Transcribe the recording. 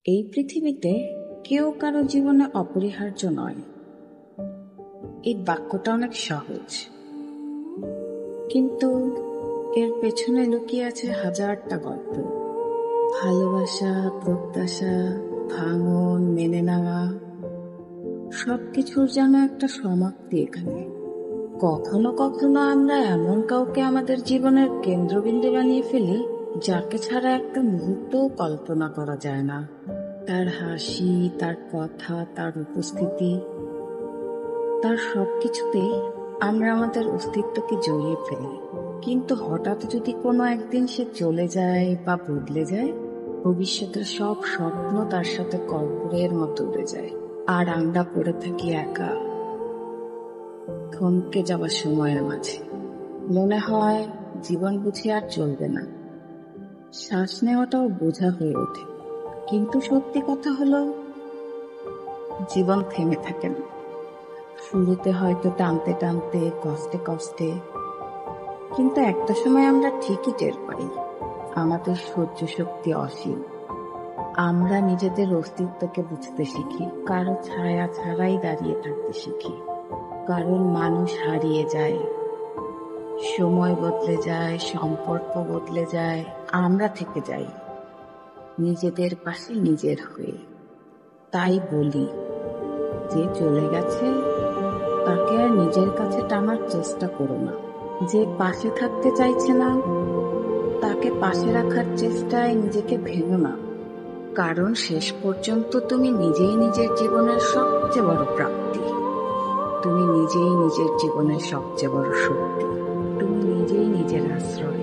এই পৃথিবীতে কেউ কারো জীবনে অপরিহার্য নয়। এই বাক্যটা অনেক সহজ, কিন্তু এর পেছনে লুকিয়ে আছে হাজারটা গল্প। ভালোবাসা, প্রত্যাশা, ভাঙন, মেনে নেওয়া, সবকিছুর যেন একটা সমাপ্তি এখানে। কখনো কখনো আমরা এমন কাউকে আমাদের জীবনের কেন্দ্রবিন্দু বানিয়ে ফেলি যাকে ছাড়া একটা মুহূর্তও কল্পনা করা যায় না। তার হাসি, তার কথা, তার উপস্থিতি, তার সবকিছুতেই আমরা আমাদের অস্তিত্বকে জড়িয়ে ফেলি। কিন্তু হঠাৎ যদি কোনো একদিন সে চলে যায় বা বদলে যায়, ভবিষ্যতের সব স্বপ্ন তার সাথে কর্পূরের মতো উড়ে যায়, আর আমরা পড়ে থাকি একা, থমকে যাওয়া সময়ের মাঝে। মনে হয় জীবন বুঝি আর চলবে না, শ্বাস নেওয়াটাও বোঝা হয়ে ওঠে। কিন্তু সত্যি কথা হলো, জীবন থেমে থাকে না। শুরুতে হয়তো টানতে টানতে, কষ্টে কষ্টে, কিন্তু একটা সময় আমরা ঠিকই টের পাই আমাদের সহ্য শক্তি অসীম। আমরা নিজেদের অস্তিত্বকে বুঝতে শিখি, কারো ছায়া ছাড়াই দাঁড়িয়ে থাকতে শিখি। কারণ মানুষ হারিয়ে যায়, সময় বদলে যায়, সম্পর্ক বদলে যায়, আমরা থেকে যাই নিজেদের পাশে নিজের হয়ে। তাই বলি, যে চলে গেছে তাকে আর নিজের কাছে টানার চেষ্টা করো না। যে পাশে থাকতে চাইছে না তাকে পাশে রাখার চেষ্টায় নিজেকে ভেঙো না। কারণ শেষ পর্যন্ত তুমি নিজেই নিজের জীবনের সবচেয়ে বড় প্রাপ্তি। তুমি নিজেই নিজের জীবনের সবচেয়ে বড় শক্তি। তুমি নিজেই নিজের আশ্রয়।